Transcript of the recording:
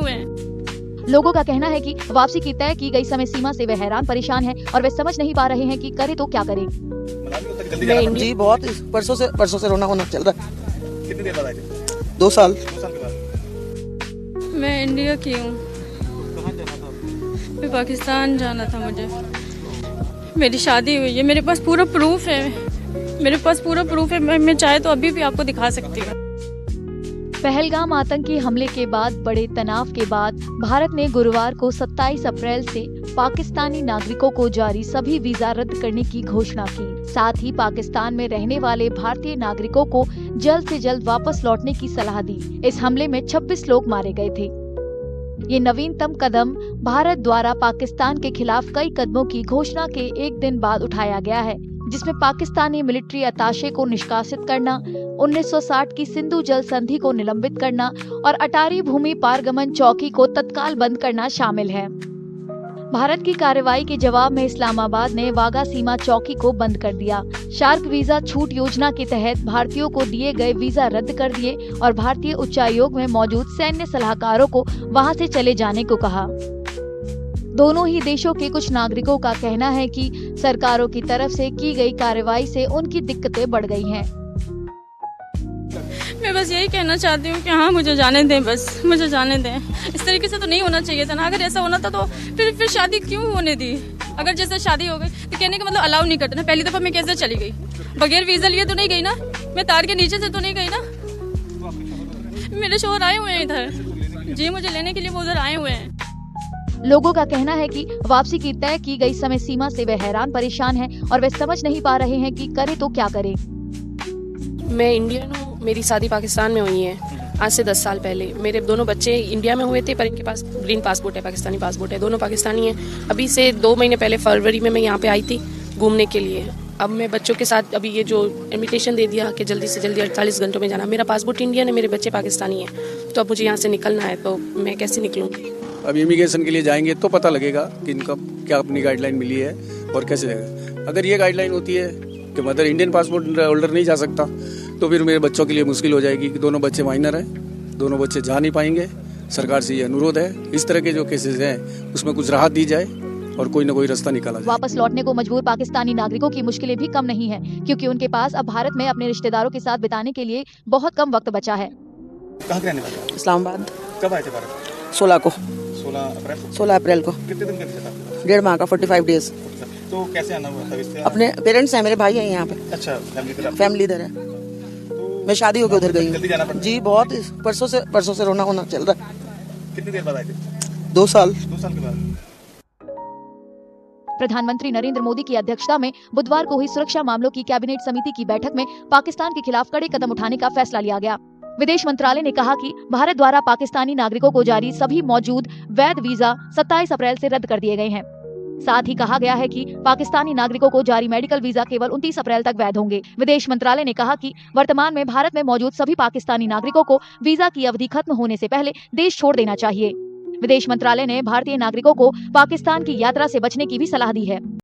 हुए हैं। लोगों का कहना है कि वापसी की तय की गई समय सीमा से वे हैरान परेशान हैं और वे समझ नहीं पा रहे हैं कि करे तो क्या करें। जी बहुत परसों से रोना होना चल रहा है। कितनी देर बाद आए थे? 2 साल। 2 साल के बाद। मैं इंडिया की हूँ। कहाँ जाना था? मैं पाकिस्तान जाना था मुझे। मेरी शादी हुई है, मेरे पास पूरा प्रूफ है। मैं चाहे तो अभी भी आपको दिखा सकती हूँ। पहलगाम आतंकी हमले के बाद बड़े तनाव के बाद भारत ने गुरुवार को 27 अप्रैल से पाकिस्तानी नागरिकों को जारी सभी वीजा रद्द करने की घोषणा की। साथ ही पाकिस्तान में रहने वाले भारतीय नागरिकों को जल्द से जल्द वापस लौटने की सलाह दी। इस हमले में 26 लोग मारे गए थे। ये नवीनतम कदम भारत द्वारा पाकिस्तान के खिलाफ कई कदमों की घोषणा के एक दिन बाद उठाया गया है, जिसमें पाकिस्तानी मिलिट्री अताशे को निष्कासित करना, 1960 की सिंधु जल संधि को निलंबित करना और अटारी भूमि पारगमन चौकी को तत्काल बंद करना शामिल है। भारत की कार्रवाई के जवाब में इस्लामाबाद ने वाघा सीमा चौकी को बंद कर दिया। शार्क वीजा छूट योजना के तहत भारतीयों को दिए गए वीजा रद्द कर दिए और भारतीय उच्चायोग में मौजूद सैन्य सलाहकारों को वहां से चले जाने को कहा। दोनों ही देशों के कुछ नागरिकों का कहना है कि सरकारों की तरफ से की गई कार्रवाई से उनकी दिक्कतें बढ़ गई हैं। मैं बस यही कहना चाहती हूँ कि हाँ, मुझे जाने दें, बस मुझे जाने दें। इस तरीके से तो नहीं होना चाहिए था ना। अगर ऐसा होना था तो फिर शादी क्यों होने दी? अगर जैसे शादी हो गई तो कहने का मतलब अलाउ नहीं करते ना। पहली दफा मैं कैसे चली गई? बगैर वीजा लिए तो नहीं गई ना। मैं तार के नीचे से तो नहीं गई ना। मेरे शोहर आए हुए हैं इधर जी, मुझे लेने के लिए वो उधर आए हुए हैं। लोगों का कहना है कि वापसी की तय की गई समय सीमा से वे हैरान परेशान हैं और वे समझ नहीं पा रहे हैं कि करे तो क्या करें। मैं इंडियन हूँ, मेरी शादी पाकिस्तान में हुई है आज से 10 साल पहले। मेरे दोनों बच्चे इंडिया में हुए थे, पर इनके पास ग्रीन पासपोर्ट है, पाकिस्तानी पासपोर्ट है, दोनों पाकिस्तानी हैं। अभी से 2 महीने पहले फरवरी में मैं यहाँ पे आई थी घूमने के लिए। अब मैं बच्चों के साथ अभी ये जो इन्विटेशन दे दिया कि जल्दी से जल्दी 48 घंटों में जाना। मेरा पासपोर्ट इंडियन है, मेरे बच्चे पाकिस्तानी हैं, तो अब मुझे यहाँ से निकलना है, तो मैं कैसे निकलूँगी? अब इमिग्रेशन के लिए जाएंगे तो पता लगेगा कि इनका क्या अपनी गाइडलाइन मिली है और कैसे जाएगा। अगर ये गाइडलाइन होती है कि मदर इंडियन पासपोर्ट होल्डर नहीं जा सकता, तो फिर मेरे बच्चों के लिए मुश्किल हो जाएगी कि दोनों बच्चे माइनर हैं, दोनों बच्चे जा नहीं पाएंगे। सरकार से ये अनुरोध है, इस तरह के जो केसेस हैं उसमें कुछ राहत दी जाए और कोई न कोई रास्ता निकाला जाए। वापस लौटने को मजबूर पाकिस्तानी नागरिकों की मुश्किलें भी कम नहीं हैं, क्योंकि उनके पास अब भारत में अपने रिश्तेदारों के साथ बिताने के लिए बहुत कम वक्त बचा है। कहाँ के रहने वाले हो? इस्लामाबाद। कब आए थे भारत? 16 को। 16 अप्रैल को। को। कितने दिन का वीजा था? 1.5 माह का, 45 डेज। तो कैसे आना हुआ था इससे? अपने पेरेंट्स हैं, मेरे भाई हैं यहाँ पे। अच्छा, फैमिली इधर है। मैं शादी होकर उधर गई जल्दी जाना हूँ। पड़ा? जी बहुत परसों से रोना होना चल रहा है। कितनी देर बाद आए थे? 2 साल। 2 साल के बाद। प्रधानमंत्री नरेंद्र मोदी की अध्यक्षता में बुधवार को हुई सुरक्षा मामलों की कैबिनेट समिति की बैठक में पाकिस्तान के खिलाफ कड़े कदम उठाने का फैसला लिया गया। विदेश मंत्रालय ने कहा कि भारत द्वारा पाकिस्तानी नागरिकों को जारी सभी मौजूद वैध वीजा 27 अप्रैल से रद्द कर दिए गए हैं। साथ ही कहा गया है कि पाकिस्तानी नागरिकों को जारी मेडिकल वीजा केवल 29 अप्रैल तक वैध होंगे। विदेश मंत्रालय ने कहा कि वर्तमान में भारत में मौजूद सभी पाकिस्तानी नागरिकों को वीजा की अवधि खत्म होने से पहले देश छोड़ देना चाहिए। विदेश मंत्रालय ने भारतीय नागरिकों को पाकिस्तान की यात्रा से बचने की भी सलाह दी है।